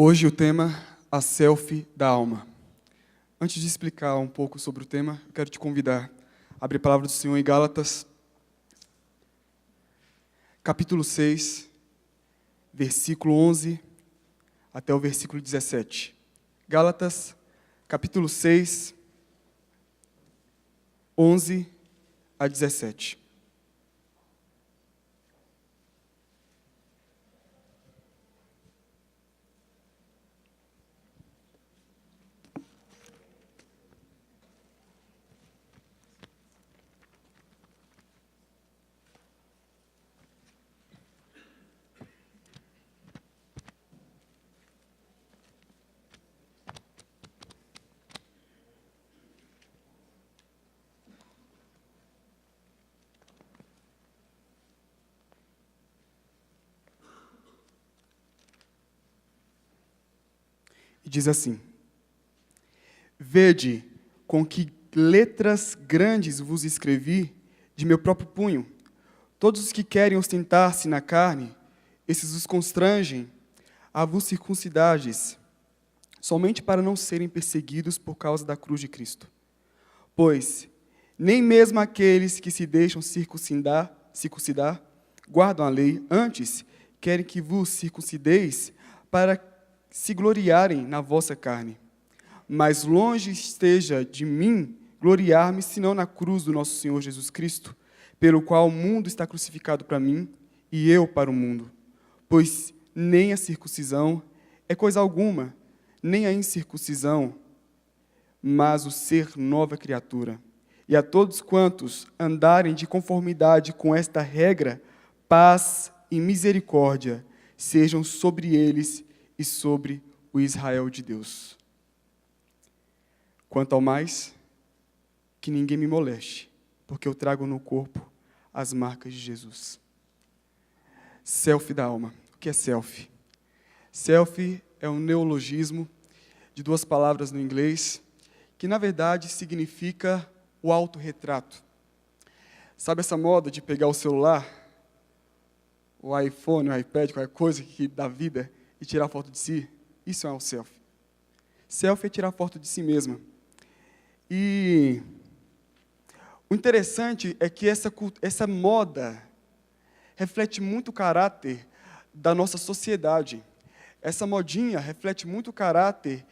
Hoje o tema, a selfie da alma. Antes de explicar um pouco sobre o tema, eu quero te convidar a abrir a palavra do Senhor em Gálatas, capítulo 6, versículo 11 até o versículo 17. Gálatas, capítulo 6, 11 a 17. E diz assim: Vede com que letras grandes vos escrevi de meu próprio punho. Todos os que querem ostentar-se na carne, esses os constrangem a vos circuncidardes, somente para não serem perseguidos por causa da cruz de Cristo. Pois nem mesmo aqueles que se deixam circuncidar guardam a lei, antes querem que vos circuncideis para se gloriarem na vossa carne. Mas longe esteja de mim gloriar-me, senão na cruz do nosso Senhor Jesus Cristo, pelo qual o mundo está crucificado para mim, e eu para o mundo. Pois nem a circuncisão é coisa alguma, nem a incircuncisão, mas o ser nova criatura. E a todos quantos andarem de conformidade com esta regra, paz e misericórdia sejam sobre eles e sobre o Israel de Deus. Quanto ao mais, que ninguém me moleste, porque eu trago no corpo as marcas de Jesus. Selfie da alma. O que é selfie? Selfie é um neologismo de duas palavras no inglês, que na verdade significa o autorretrato. Sabe essa moda de pegar o celular, o iPhone, o iPad, qualquer coisa que da vida, e tirar foto de si? Isso é um selfie. Selfie é tirar foto de si mesma. E o interessante é que essa moda reflete muito o caráter da nossa sociedade. Essa modinha reflete muito o caráter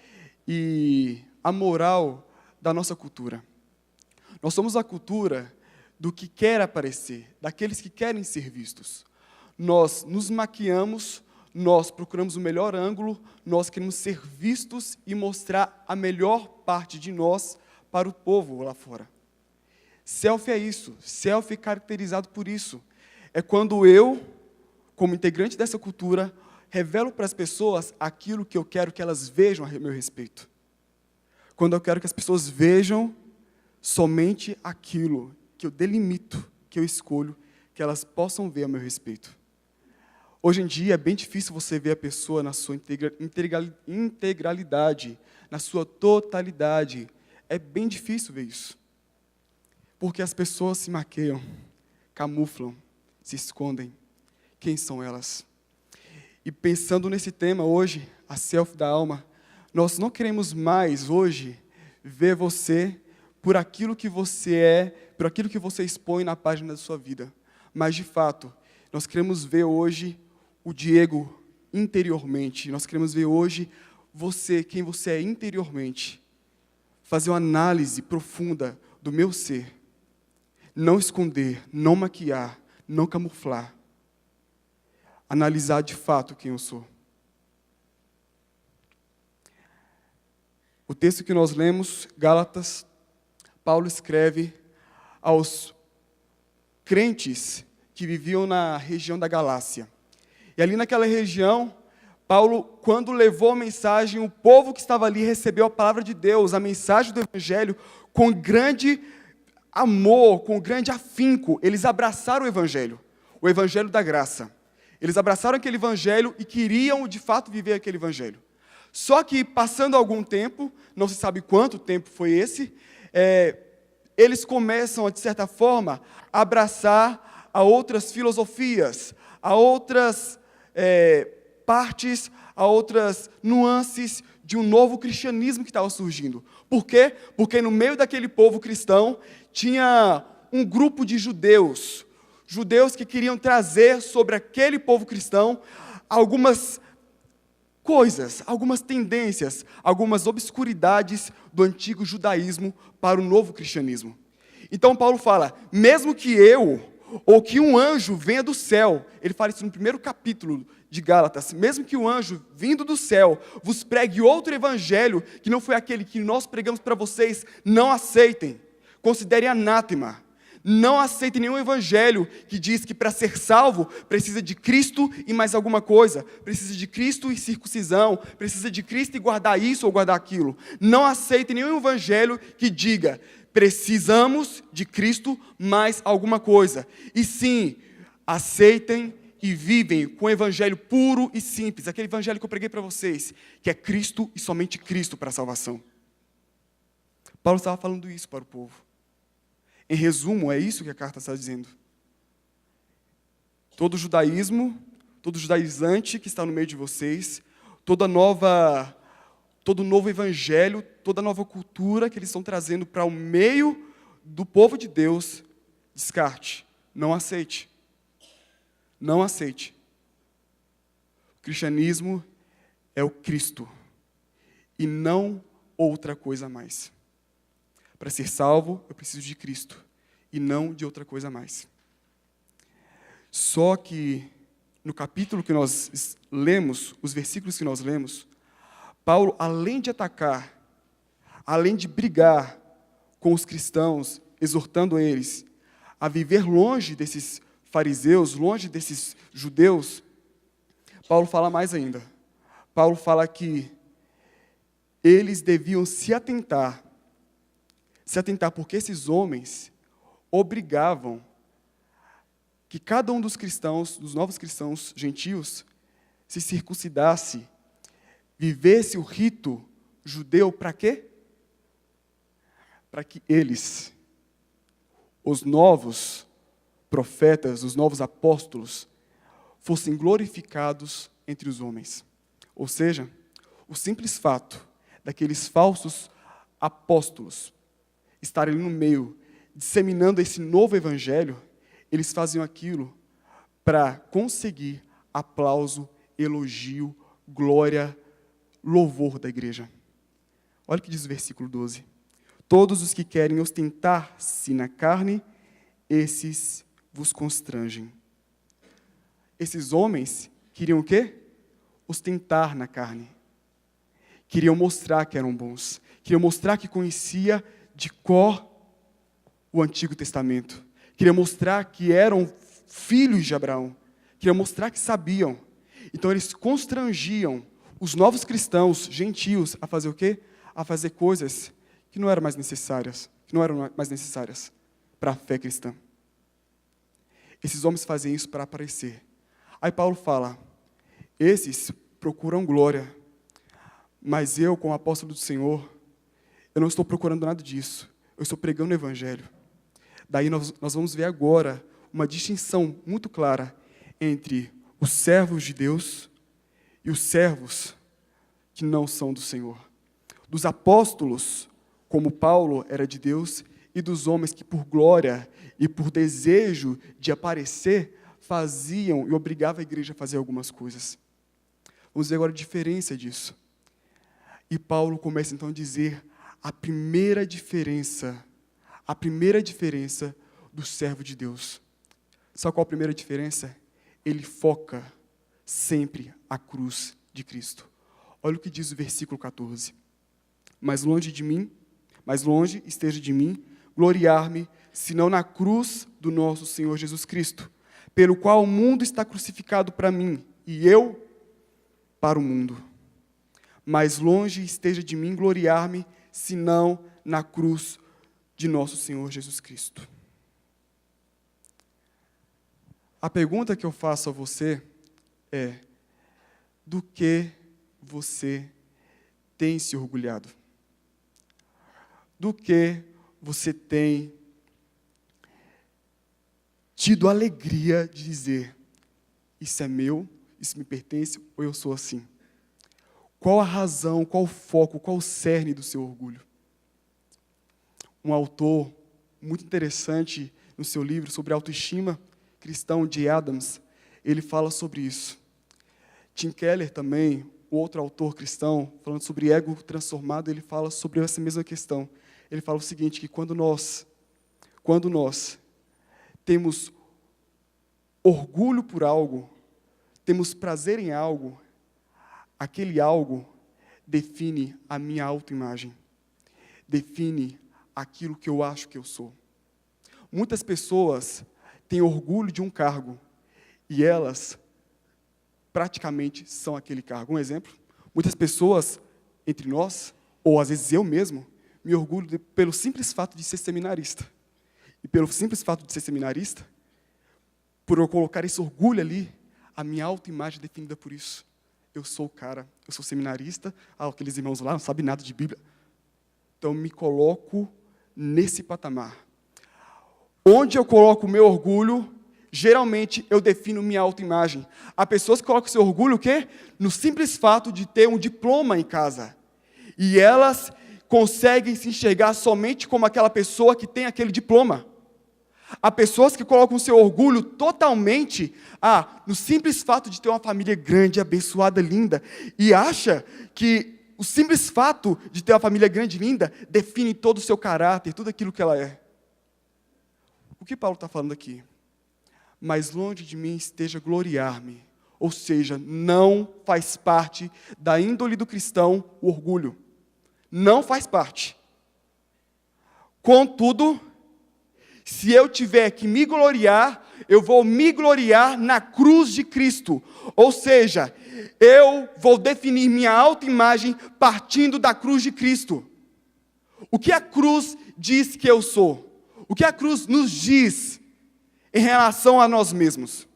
e a moral da nossa cultura. Nós somos a cultura do que quer aparecer, daqueles que querem ser vistos. Nós nos maquiamos, nós procuramos o melhor ângulo, nós queremos ser vistos e mostrar a melhor parte de nós para o povo lá fora. Selfie é isso, selfie é caracterizado por isso. É quando eu, como integrante dessa cultura, revelo para as pessoas aquilo que eu quero que elas vejam a meu respeito. Quando eu quero que as pessoas vejam somente aquilo que eu delimito, que eu escolho, que elas possam ver a meu respeito. Hoje em dia é bem difícil você ver a pessoa na sua integralidade, na sua totalidade. É bem difícil ver isso. Porque as pessoas se maquiam, camuflam, se escondem. Quem são elas? E pensando nesse tema hoje, a selfie da alma, nós não queremos mais hoje ver você por aquilo que você é, por aquilo que você expõe na página da sua vida. Mas, de fato, nós queremos ver hoje o Diego interiormente. Nós queremos ver hoje você, quem você é interiormente. Fazer uma análise profunda do meu ser. Não esconder, não maquiar, não camuflar. Analisar de fato quem eu sou. O texto que nós lemos, Gálatas, Paulo escreve aos crentes que viviam na região da Galácia. E ali naquela região, Paulo, quando levou a mensagem, o povo que estava ali recebeu a palavra de Deus, a mensagem do Evangelho, com grande amor, com grande afinco. Eles abraçaram o Evangelho da graça. Eles abraçaram aquele Evangelho e queriam, de fato, viver aquele Evangelho. Só que, passando algum tempo, não se sabe quanto tempo foi esse, eles começam, de certa forma, a abraçar a outras filosofias, a outras partes, a outras nuances de um novo cristianismo que estava surgindo. Por quê? Porque no meio daquele povo cristão tinha um grupo de judeus que queriam trazer sobre aquele povo cristão algumas coisas, algumas tendências, algumas obscuridades do antigo judaísmo para o novo cristianismo. Então Paulo fala, mesmo que eu, ou que um anjo venha do céu, ele fala isso no primeiro capítulo de Gálatas, mesmo que o anjo vindo do céu vos pregue outro evangelho, que não foi aquele que nós pregamos para vocês, não aceitem, considerem anátema. Não aceitem nenhum evangelho que diz que para ser salvo precisa de Cristo e mais alguma coisa. Precisa de Cristo e circuncisão. Precisa de Cristo e guardar isso ou guardar aquilo. Não aceitem nenhum evangelho que diga precisamos de Cristo mais alguma coisa. E sim, aceitem e vivem com o evangelho puro e simples. Aquele evangelho que eu preguei para vocês. Que é Cristo e somente Cristo para a salvação. Paulo estava falando isso para o povo. Em resumo, é isso que a carta está dizendo. Todo judaísmo, todo judaizante que está no meio de vocês, todo novo evangelho, toda nova cultura que eles estão trazendo para o meio do povo de Deus, descarte, não aceite. Não aceite. O cristianismo é o Cristo e não outra coisa mais. Para ser salvo, eu preciso de Cristo e não de outra coisa mais. Só que no capítulo que nós lemos, os versículos que nós lemos, Paulo, além de atacar, além de brigar com os cristãos, exortando eles a viver longe desses fariseus, longe desses judeus, Paulo fala mais ainda. Paulo fala que eles deviam se atentar porque esses homens obrigavam que cada um dos cristãos, dos novos cristãos gentios, se circuncidasse, vivesse o rito judeu para quê? Para que eles, os novos profetas, os novos apóstolos, fossem glorificados entre os homens. Ou seja, o simples fato daqueles falsos apóstolos estarem ali no meio, disseminando esse novo evangelho, eles faziam aquilo para conseguir aplauso, elogio, glória, louvor da igreja. Olha o que diz o versículo 12. Todos os que querem ostentar-se na carne, esses vos constrangem. Esses homens queriam o quê? Ostentar na carne. Queriam mostrar que eram bons. Queriam mostrar que conhecia de cor o Antigo Testamento. Queriam mostrar que eram filhos de Abraão. Queriam mostrar que sabiam. Então eles constrangiam os novos cristãos, gentios, a fazer o quê? A fazer coisas que não eram mais necessárias, para a fé cristã. Esses homens fazem isso para aparecer. Aí Paulo fala, esses procuram glória, mas eu, como apóstolo do Senhor, eu não estou procurando nada disso. Eu estou pregando o evangelho. Daí nós vamos ver agora uma distinção muito clara entre os servos de Deus e os servos que não são do Senhor. Dos apóstolos, como Paulo era de Deus, e dos homens que por glória e por desejo de aparecer, faziam e obrigavam a igreja a fazer algumas coisas. Vamos ver agora a diferença disso. E Paulo começa então a dizer a primeira diferença do servo de Deus. Sabe qual a primeira diferença? Ele foca sempre a cruz de Cristo. Olha o que diz o versículo 14. Mais longe esteja de mim, gloriar-me, senão na cruz do nosso Senhor Jesus Cristo, pelo qual o mundo está crucificado para mim, e eu para o mundo. Mais longe esteja de mim gloriar-me, senão na cruz de nosso Senhor Jesus Cristo. A pergunta que eu faço a você é: do que você tem se orgulhado? Do que você tem tido alegria de dizer, isso é meu, isso me pertence, ou eu sou assim? Qual a razão, qual o foco, qual o cerne do seu orgulho? Um autor muito interessante no seu livro sobre autoestima cristão, de Adams, ele fala sobre isso. Tim Keller também, outro autor cristão, falando sobre ego transformado, ele fala sobre essa mesma questão. Ele fala o seguinte, que quando nós temos orgulho por algo, temos prazer em algo, aquele algo define a minha autoimagem, define aquilo que eu acho que eu sou. Muitas pessoas têm orgulho de um cargo e elas praticamente são aquele cargo. Um exemplo, muitas pessoas entre nós, ou às vezes eu mesmo, me orgulho pelo simples fato de ser seminarista. E pelo simples fato de ser seminarista, por eu colocar esse orgulho ali, a minha autoimagem é definida por isso. Eu sou o cara, eu sou seminarista, aqueles irmãos lá não sabem nada de Bíblia. Então, me coloco nesse patamar. Onde eu coloco o meu orgulho, geralmente eu defino minha autoimagem. Há pessoas que colocam seu orgulho o quê? No simples fato de ter um diploma em casa. E elas conseguem se enxergar somente como aquela pessoa que tem aquele diploma. Há pessoas que colocam seu orgulho totalmente no simples fato de ter uma família grande, abençoada, linda, e acha que o simples fato de ter uma família grande e linda define todo o seu caráter, tudo aquilo que ela é. O que Paulo está falando aqui? Mas longe de mim esteja gloriar-me. Ou seja, não faz parte da índole do cristão o orgulho. Não faz parte. Contudo, se eu tiver que me gloriar, eu vou me gloriar na cruz de Cristo. Ou seja, eu vou definir minha autoimagem partindo da cruz de Cristo. O que a cruz diz que eu sou? O que a cruz nos diz em relação a nós mesmos?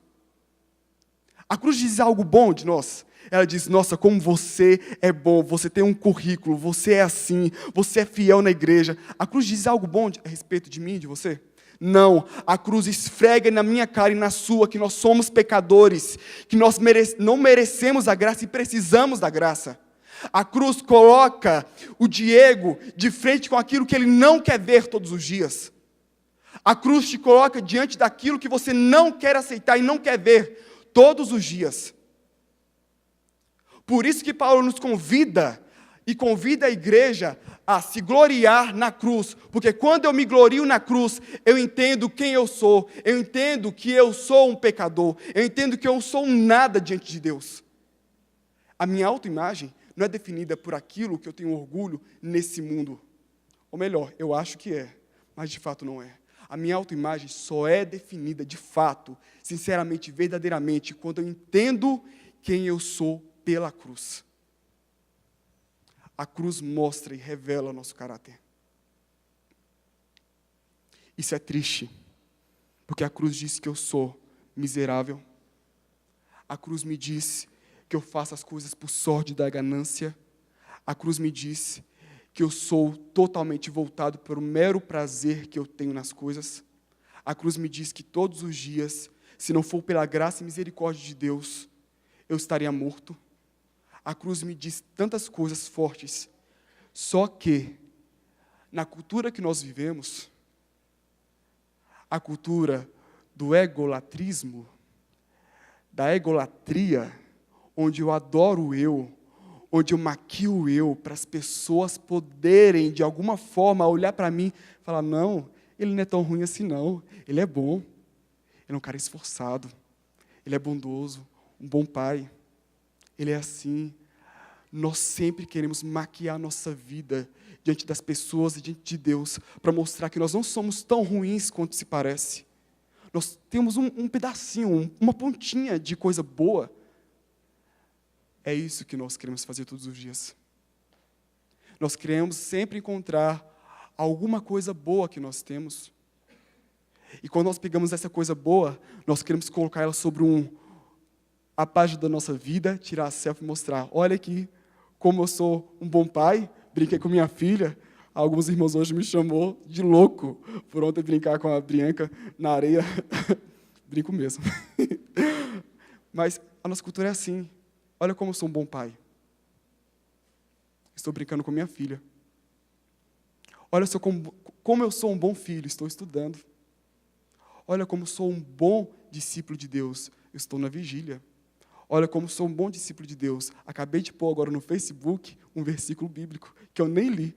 A cruz diz algo bom de nós. Ela diz, nossa, como você é bom, você tem um currículo, você é assim, você é fiel na igreja. A cruz diz algo bom a respeito de mim, de você? Não, a cruz esfrega na minha cara e na sua que nós somos pecadores, que nós não merecemos a graça e precisamos da graça. A cruz coloca o Diego de frente com aquilo que ele não quer ver todos os dias. A cruz te coloca diante daquilo que você não quer aceitar e não quer ver todos os dias. Por isso que Paulo nos convida e convida a igreja a se gloriar na cruz, porque quando eu me glorio na cruz, eu entendo quem eu sou, eu entendo que eu sou um pecador, eu entendo que eu sou um nada diante de Deus. A minha autoimagem não é definida por aquilo que eu tenho orgulho nesse mundo. Ou melhor, eu acho que é, mas de fato não é. A minha autoimagem só é definida de fato, sinceramente, verdadeiramente, quando eu entendo quem eu sou pela cruz. A cruz mostra e revela o nosso caráter. Isso é triste, porque a cruz diz que eu sou miserável. A cruz me diz que eu faço as coisas por sorte da ganância. A cruz me diz que eu sou totalmente voltado para o mero prazer que eu tenho nas coisas. A cruz me diz que todos os dias, se não for pela graça e misericórdia de Deus, eu estaria morto. A cruz me diz tantas coisas fortes, só que, na cultura que nós vivemos, a cultura do egolatrismo, da egolatria, onde eu adoro o eu, onde eu maquio o eu, para as pessoas poderem, de alguma forma, olhar para mim e falar, não, ele não é tão ruim assim não, ele é bom, ele é um cara esforçado, ele é bondoso, um bom pai. Ele é assim. Nós sempre queremos maquiar a nossa vida diante das pessoas e diante de Deus para mostrar que nós não somos tão ruins quanto se parece. Nós temos um pedacinho, uma pontinha de coisa boa. É isso que nós queremos fazer todos os dias. Nós queremos sempre encontrar alguma coisa boa que nós temos. E quando nós pegamos essa coisa boa, nós queremos colocar ela sobre a página da nossa vida, tirar a selfie e mostrar, olha aqui, como eu sou um bom pai, brinquei com minha filha, alguns irmãos hoje me chamou de louco, por ontem brincar com a Bianca na areia, brinco mesmo. Mas a nossa cultura é assim, olha como eu sou um bom pai, Estou brincando com minha filha. Olha só como eu sou um bom filho, estou estudando. Olha como sou um bom discípulo de Deus, eu estou na vigília. Olha como sou um bom discípulo de Deus. Acabei de pôr agora no Facebook um versículo bíblico que eu nem li.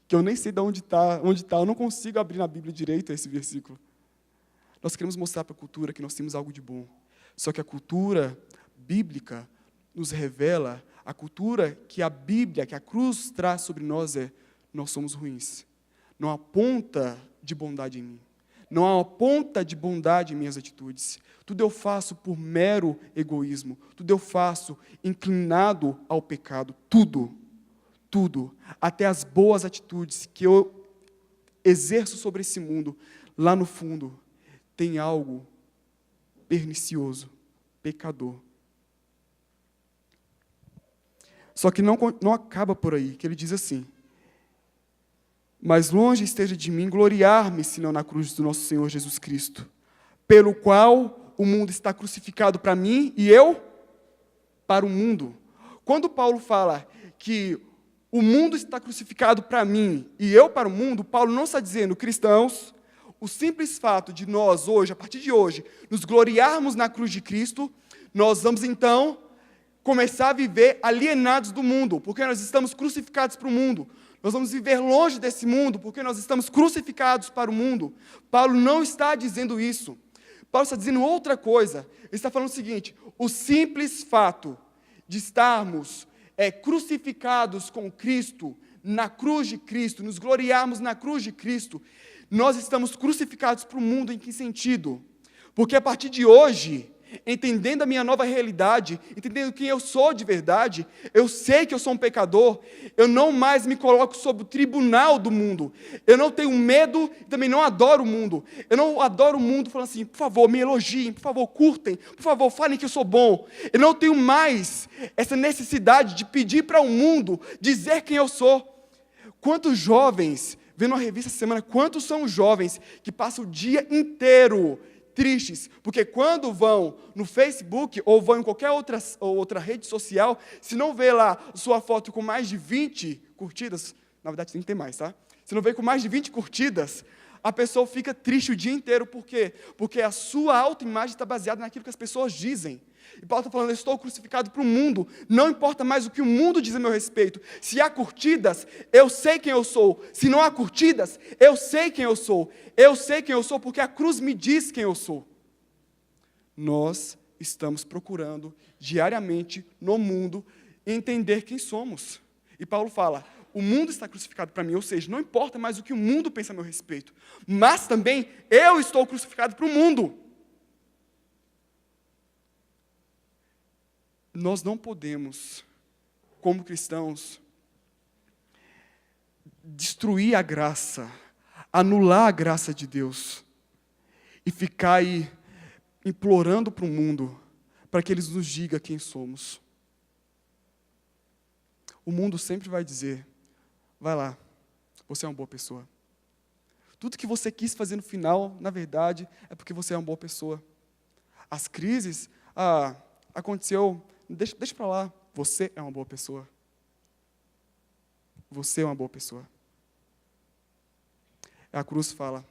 Que eu nem sei de onde está, eu não consigo abrir na Bíblia direito esse versículo. Nós queremos mostrar para a cultura que nós temos algo de bom. Só que a cultura bíblica nos revela, a cultura que a Bíblia, que a cruz traz sobre nós nós somos ruins. Não há ponta de bondade em mim. Não há uma ponta de bondade em minhas atitudes. Tudo eu faço por mero egoísmo. Tudo eu faço inclinado ao pecado. Tudo. Até as boas atitudes que eu exerço sobre esse mundo, lá no fundo, tem algo pernicioso, pecador. Só que não acaba por aí, que ele diz assim: mas longe esteja de mim gloriar-me, senão na cruz do nosso Senhor Jesus Cristo, pelo qual o mundo está crucificado para mim e eu para o mundo. Quando Paulo fala que o mundo está crucificado para mim e eu para o mundo, Paulo não está dizendo, cristãos, o simples fato de nós hoje, a partir de hoje, nos gloriarmos na cruz de Cristo, nós vamos então começar a viver alienados do mundo, porque nós estamos crucificados para o mundo. Nós vamos viver longe desse mundo, porque nós estamos crucificados para o mundo. Paulo não está dizendo isso. Paulo está dizendo outra coisa. Ele está falando o seguinte: o simples fato de estarmos crucificados com Cristo, na cruz de Cristo, nos gloriarmos na cruz de Cristo, nós estamos crucificados para o mundo. Em que sentido? Porque a partir de hoje, entendendo a minha nova realidade, entendendo quem eu sou de verdade, eu sei que eu sou um pecador, eu não mais me coloco sob o tribunal do mundo, eu não tenho medo e também não adoro o mundo, eu não adoro o mundo falando assim, por favor, me elogiem, por favor, curtem, por favor, falem que eu sou bom, eu não tenho mais essa necessidade de pedir para o mundo dizer quem eu sou. Quantos jovens, vendo uma revista essa semana, quantos são os jovens que passam o dia inteiro tristes, porque quando vão no Facebook ou vão em qualquer outra rede social, se não vê lá sua foto com mais de 20 curtidas, na verdade tem que ter mais, tá? Se não vê com mais de 20 curtidas, a pessoa fica triste o dia inteiro. Por quê? Porque a sua autoimagem está baseada naquilo que as pessoas dizem. E Paulo está falando, eu estou crucificado para o mundo, não importa mais o que o mundo diz a meu respeito. Se há curtidas, eu sei quem eu sou. Se não há curtidas, eu sei quem eu sou. Eu sei quem eu sou porque a cruz me diz quem eu sou. Nós estamos procurando diariamente no mundo entender quem somos. E Paulo fala, o mundo está crucificado para mim, ou seja, não importa mais o que o mundo pensa a meu respeito, mas também eu estou crucificado para o mundo. Nós não podemos, como cristãos, destruir a graça, anular a graça de Deus e ficar aí implorando para o mundo para que eles nos digam quem somos. O mundo sempre vai dizer, vai lá, você é uma boa pessoa. Tudo que você quis fazer no final, na verdade, é porque você é uma boa pessoa. As crises, aconteceu, deixa para lá, você é uma boa pessoa. Você é uma boa pessoa. A cruz fala,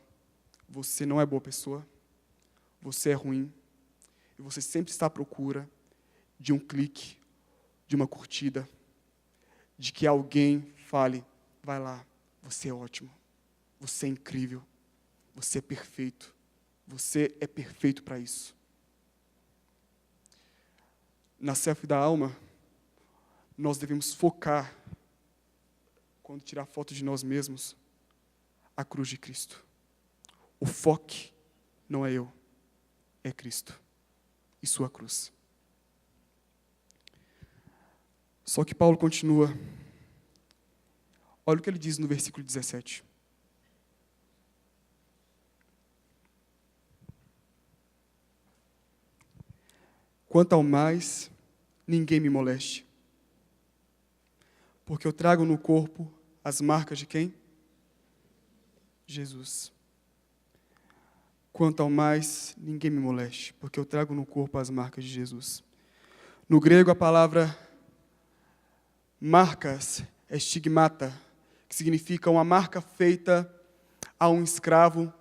você não é boa pessoa, você é ruim, e você sempre está à procura de um clique, de uma curtida, de que alguém fale, vai lá, você é ótimo, você é incrível, você é perfeito para isso. Na selfie da alma, nós devemos focar, quando tirar foto de nós mesmos, a cruz de Cristo. O foco não é eu, é Cristo e sua cruz. Só que Paulo continua. Olha o que ele diz no versículo 17. Quanto ao mais, ninguém me moleste, porque eu trago no corpo as marcas de quem? Jesus. Quanto ao mais, ninguém me moleste, porque eu trago no corpo as marcas de Jesus. No grego, a palavra Marcas é estigmata, que significa uma marca feita a um escravo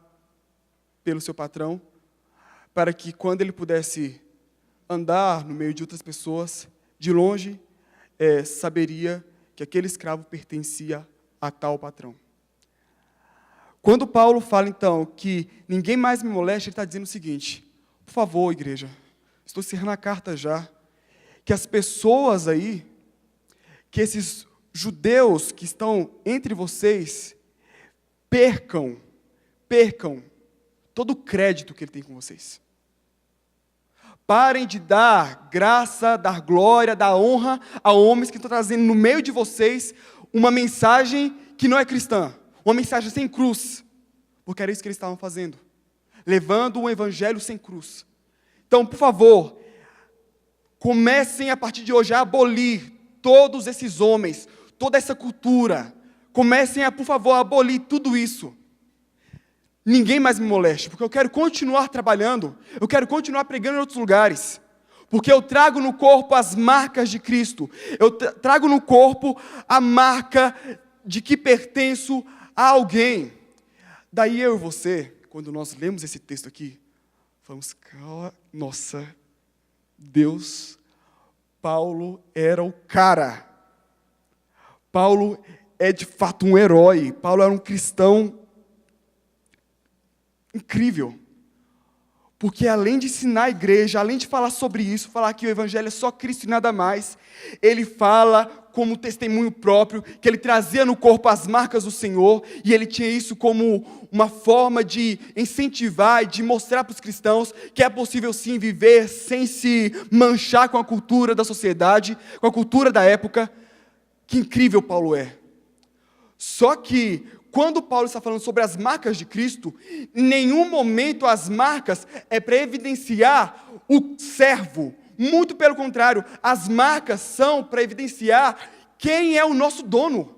pelo seu patrão, para que quando ele pudesse andar no meio de outras pessoas, de longe, saberia que aquele escravo pertencia a tal patrão. Quando Paulo fala, então, que ninguém mais me moleste, ele está dizendo o seguinte: por favor, igreja, estou encerrando a carta já, que as pessoas aí, que esses judeus que estão entre vocês, percam todo o crédito que ele tem com vocês. Parem de dar graça, dar glória, dar honra a homens que estão trazendo no meio de vocês uma mensagem que não é cristã, uma mensagem sem cruz, porque era isso que eles estavam fazendo, levando um evangelho sem cruz. Então, por favor, comecem a partir de hoje a abolir todos esses homens, toda essa cultura. Comecem a, por favor, abolir tudo isso. Ninguém mais me moleste, porque eu quero continuar trabalhando, eu quero continuar pregando em outros lugares, porque eu trago no corpo as marcas de Cristo, eu trago no corpo a marca de que pertenço a alguém. Daí eu e você, quando nós lemos esse texto aqui, falamos, nossa, Deus, Paulo era o cara. Paulo é de fato um herói, Paulo era um cristão incrível, porque além de ensinar a igreja, além de falar sobre isso, falar que o evangelho é só Cristo e nada mais, ele fala como testemunho próprio, que ele trazia no corpo as marcas do Senhor, e ele tinha isso como uma forma de incentivar e de mostrar para os cristãos que é possível sim viver sem se manchar com a cultura da sociedade, com a cultura da época. Que incrível Paulo é. Só que quando Paulo está falando sobre as marcas de Cristo, em nenhum momento as marcas é para evidenciar o servo. Muito pelo contrário, as marcas são para evidenciar quem é o nosso dono.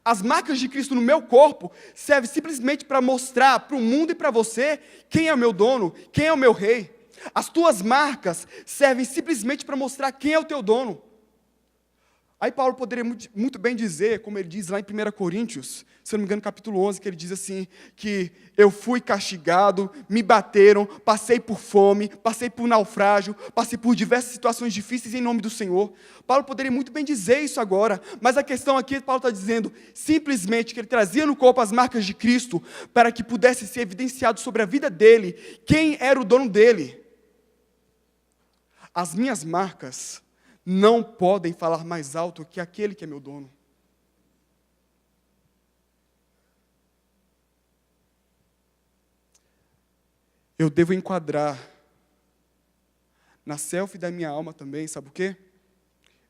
As marcas de Cristo no meu corpo servem simplesmente para mostrar para o mundo e para você quem é o meu dono, quem é o meu rei. As tuas marcas servem simplesmente para mostrar quem é o teu dono. Aí Paulo poderia muito bem dizer, como ele diz lá em 1 Coríntios, se não me engano, capítulo 11, que ele diz assim, que eu fui castigado, me bateram, passei por fome, passei por naufrágio, passei por diversas situações difíceis em nome do Senhor. Paulo poderia muito bem dizer isso agora, mas a questão aqui, Paulo está dizendo, simplesmente que ele trazia no corpo as marcas de Cristo, para que pudesse ser evidenciado sobre a vida dele, quem era o dono dele. As minhas marcas não podem falar mais alto que aquele que é meu dono. Eu devo enquadrar na selfie da minha alma também, sabe o quê?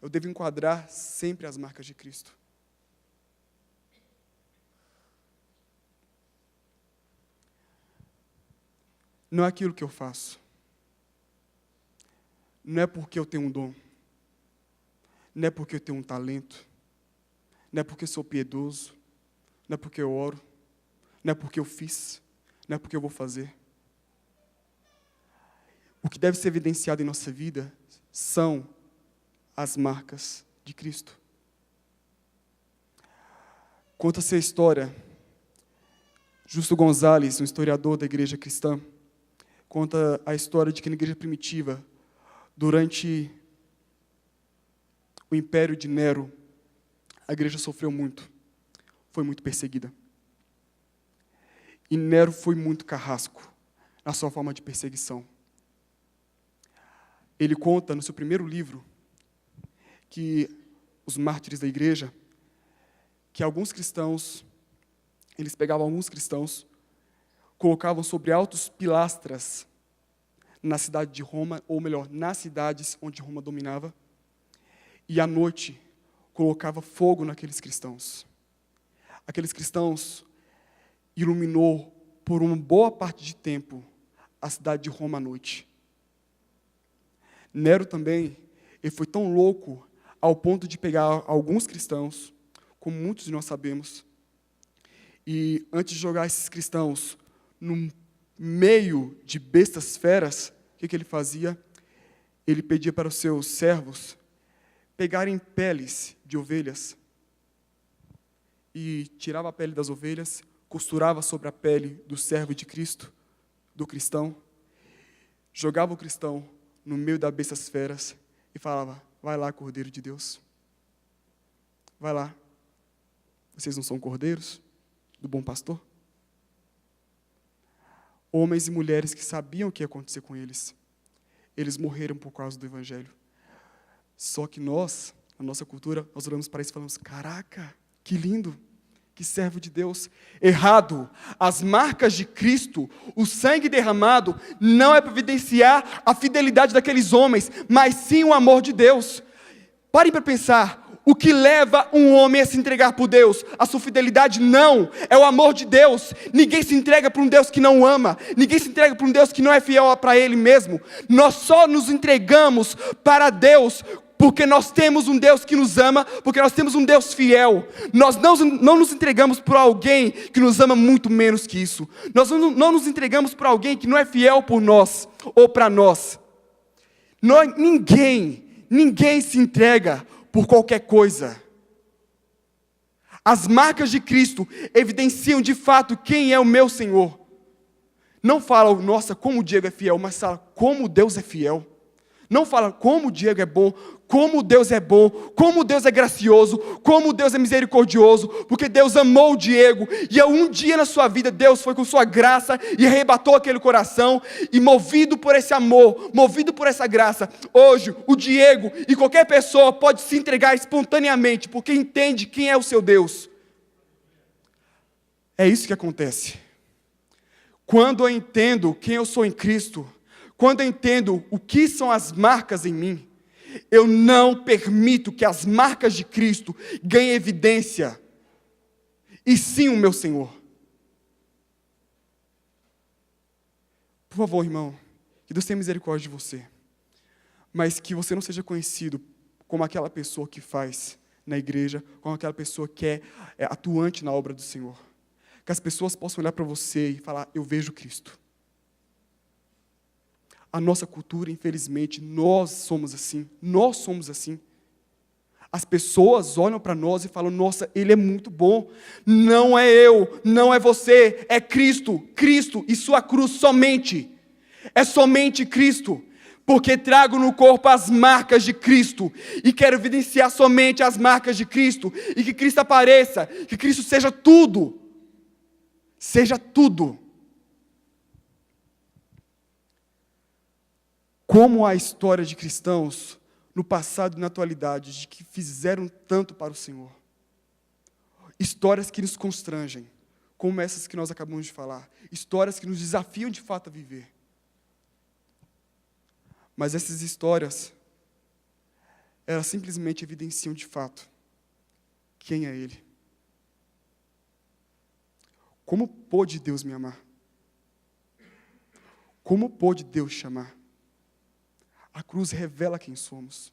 Eu devo enquadrar sempre as marcas de Cristo. Não é aquilo que eu faço. Não é porque eu tenho um dom. Não é porque eu tenho um talento, não é porque eu sou piedoso, não é porque eu oro, não é porque eu fiz, não é porque eu vou fazer. O que deve ser evidenciado em nossa vida são as marcas de Cristo. Conta-se a história, Justo Gonzalez, um historiador da igreja cristã, conta a história de que na igreja primitiva, durante o império de Nero, a igreja sofreu muito, foi muito perseguida. E Nero foi muito carrasco na sua forma de perseguição. Ele conta no seu primeiro livro, que os mártires da igreja, que alguns cristãos, eles pegavam alguns cristãos, colocavam sobre altos pilastras na cidade de Roma, ou melhor, nas cidades onde Roma dominava, e à noite colocava fogo naqueles cristãos. Aqueles cristãos iluminou por uma boa parte de tempo a cidade de Roma à noite. Nero também, ele foi tão louco ao ponto de pegar alguns cristãos, como muitos de nós sabemos, e antes de jogar esses cristãos no meio de bestas feras, o que ele fazia? Ele pedia para os seus servos pegarem peles de ovelhas e tirava a pele das ovelhas, costurava sobre a pele do servo de Cristo, do cristão, jogava o cristão no meio das bestas feras e falava: vai lá, Cordeiro de Deus, vai lá, vocês não são cordeiros do bom pastor? Homens e mulheres que sabiam o que ia acontecer com eles, eles morreram por causa do Evangelho. Só que nós, na nossa cultura, nós olhamos para isso e falamos: caraca, que lindo, que servo de Deus. Errado. As marcas de Cristo, o sangue derramado, não é para evidenciar a fidelidade daqueles homens, mas sim o amor de Deus. Parem para pensar. O que leva um homem a se entregar por Deus? A sua fidelidade? Não, é o amor de Deus. Ninguém se entrega para um Deus que não ama. Ninguém se entrega para um Deus que não é fiel para Ele mesmo. Nós só nos entregamos para Deus porque nós temos um Deus que nos ama, porque nós temos um Deus fiel. Nós não nos entregamos por alguém que nos ama muito menos que isso. Nós não nos entregamos por alguém que não é fiel por nós ou para nós. Ninguém se entrega por qualquer coisa. As marcas de Cristo evidenciam de fato quem é o meu Senhor. Não fala: nossa, como o Diego é fiel, mas fala: como Deus é fiel. Não fala como o Diego é bom, como Deus é bom, como Deus é gracioso, como Deus é misericordioso, porque Deus amou o Diego, e um dia na sua vida Deus foi com sua graça e arrebatou aquele coração, e movido por esse amor, movido por essa graça, hoje o Diego e qualquer pessoa pode se entregar espontaneamente, porque entende quem é o seu Deus. É isso que acontece. Quando eu entendo quem eu sou em Cristo, quando eu entendo o que são as marcas em mim, eu não permito que as marcas de Cristo ganhem evidência, e sim o meu Senhor. Por favor, irmão, que Deus tenha misericórdia de você, mas que você não seja conhecido como aquela pessoa que faz na igreja, como aquela pessoa que é atuante na obra do Senhor. Que as pessoas possam olhar para você e falar: eu vejo Cristo. A nossa cultura, infelizmente, nós somos assim. As pessoas olham para nós e falam: nossa, ele é muito bom. Não é eu, não é você, é Cristo. Cristo e sua cruz somente. É somente Cristo. Porque trago no corpo as marcas de Cristo. E quero evidenciar somente as marcas de Cristo. E que Cristo apareça, que Cristo seja tudo. Seja tudo. Como há história de cristãos no passado e na atualidade de que fizeram tanto para o Senhor. Histórias que nos constrangem, como essas que nós acabamos de falar. Histórias que nos desafiam de fato a viver. Mas essas histórias, elas simplesmente evidenciam de fato quem é Ele. Como pôde Deus me amar? Como pôde Deus chamar? A cruz revela quem somos.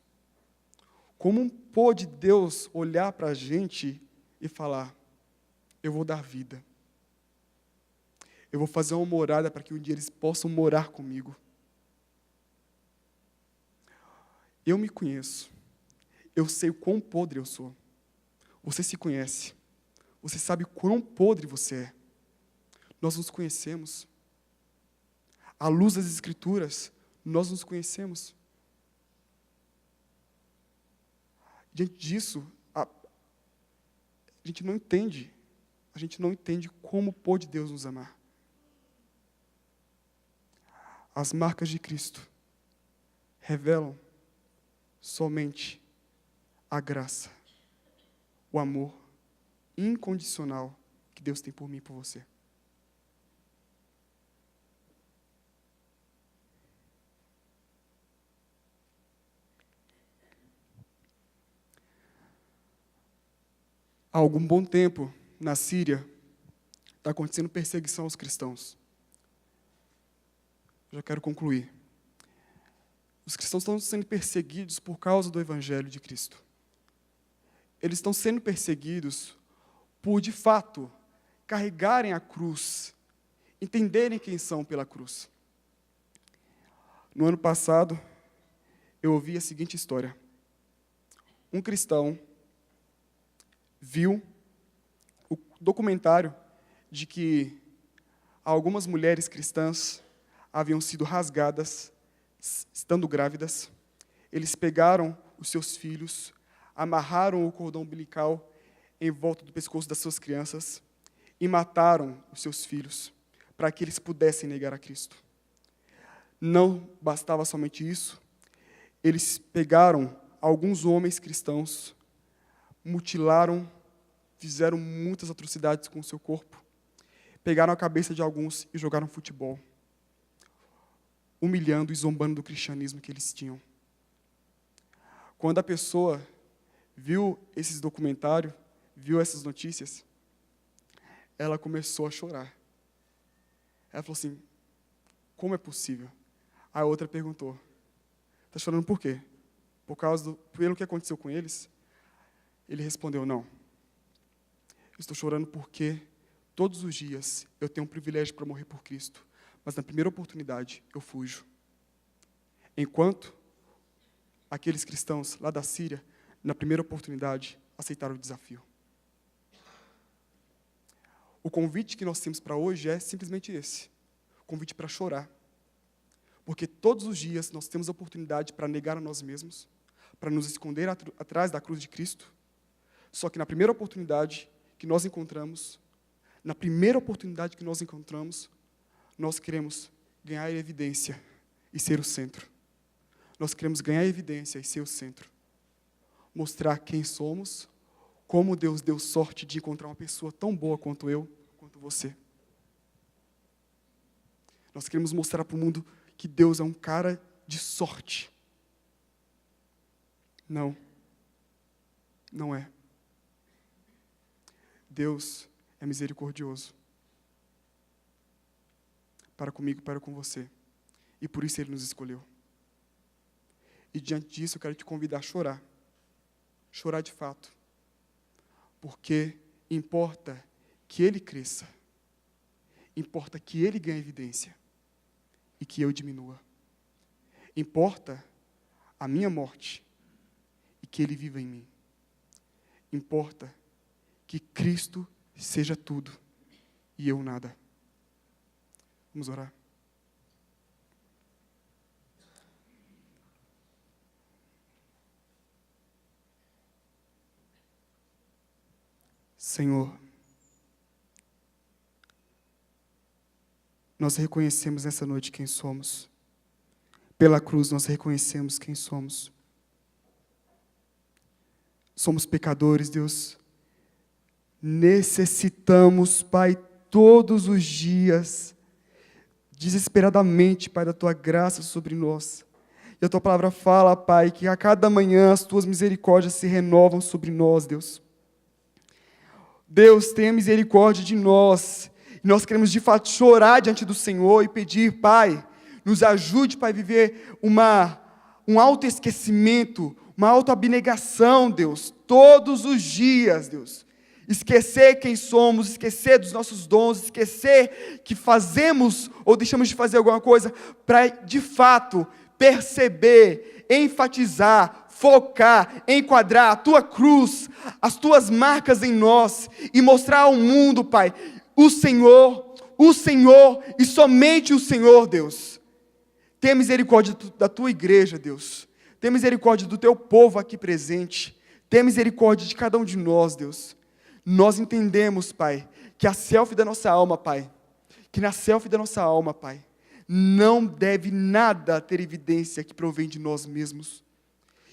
Como pôde Deus olhar para a gente e falar: eu vou dar vida. Eu vou fazer uma morada para que um dia eles possam morar comigo. Eu me conheço. Eu sei o quão podre eu sou. Você se conhece. Você sabe quão podre você é. Nós nos conhecemos. À luz das Escrituras, nós nos conhecemos. Diante disso, a gente não entende. A gente não entende como pôde Deus nos amar. As marcas de Cristo revelam somente a graça, o amor incondicional que Deus tem por mim e por você. Há algum bom tempo, na Síria, está acontecendo perseguição aos cristãos. Já quero concluir. Os cristãos estão sendo perseguidos por causa do Evangelho de Cristo. Eles estão sendo perseguidos por, de fato, carregarem a cruz, entenderem quem são pela cruz. No ano passado, eu ouvi a seguinte história. um cristão viu o documentário de que algumas mulheres cristãs haviam sido rasgadas estando grávidas. Eles pegaram os seus filhos, amarraram o cordão umbilical em volta do pescoço das suas crianças e mataram os seus filhos para que eles pudessem negar a Cristo. Não bastava somente isso, eles pegaram alguns homens cristãos, mutilaram, fizeram muitas atrocidades com o seu corpo, pegaram a cabeça de alguns e jogaram futebol, humilhando e zombando do cristianismo que eles tinham. Quando a pessoa viu esses documentários, viu essas notícias, ela começou a chorar. Ela falou assim, como é possível? A outra perguntou, está chorando por quê? Pelo que aconteceu com eles? Ele respondeu, não. Eu estou chorando porque todos os dias eu tenho um privilégio para morrer por Cristo, mas na primeira oportunidade eu fujo. Enquanto aqueles cristãos lá da Síria, na primeira oportunidade, aceitaram o desafio. O convite que nós temos para hoje é simplesmente esse. O convite para chorar. Porque todos os dias nós temos a oportunidade para negar a nós mesmos, para nos esconder atrás da cruz de Cristo. Só que na primeira oportunidade que nós encontramos, nós queremos ganhar evidência e ser o centro. Nós queremos ganhar evidência e ser o centro. Mostrar quem somos, como Deus deu sorte de encontrar uma pessoa tão boa quanto eu, quanto você. Nós queremos mostrar para o mundo que Deus é um cara de sorte. Não. Não é. Deus é misericordioso. Para comigo, para com você. E por isso Ele nos escolheu. E diante disso eu quero te convidar a chorar. Chorar de fato. Porque importa que Ele cresça. Importa que Ele ganhe evidência. E que eu diminua. Importa a minha morte. E que Ele viva em mim. Importa que Cristo seja tudo. E eu nada. Vamos orar. Senhor, nós reconhecemos nessa noite quem somos. Pela cruz nós reconhecemos quem somos. Somos pecadores, Deus. Necessitamos, Pai, todos os dias, desesperadamente, Pai, da Tua graça sobre nós. E a Tua palavra fala, Pai, que a cada manhã as Tuas misericórdias se renovam sobre nós, Deus. Deus, tenha misericórdia de nós. E nós queremos, de fato, chorar diante do Senhor e pedir, Pai, nos ajude, Pai, a viver um autoesquecimento, uma autoabnegação, Deus, todos os dias, Deus. Esquecer quem somos, esquecer dos nossos dons, esquecer que fazemos ou deixamos de fazer alguma coisa para, de fato, perceber, enfatizar, focar, enquadrar a Tua cruz, as Tuas marcas em nós e mostrar ao mundo, Pai, o Senhor e somente o Senhor, Deus. Tenha misericórdia da Tua igreja, Deus. Tenha misericórdia do Teu povo aqui presente. Tenha misericórdia de cada um de nós, Deus. Nós entendemos, Pai, que a selfie da nossa alma, Pai, não deve nada ter evidência que provém de nós mesmos.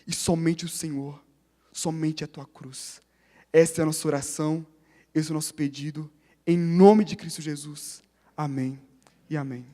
E somente o Senhor, somente a Tua cruz. Essa é a nossa oração, esse é o nosso pedido, em nome de Cristo Jesus. Amém e amém.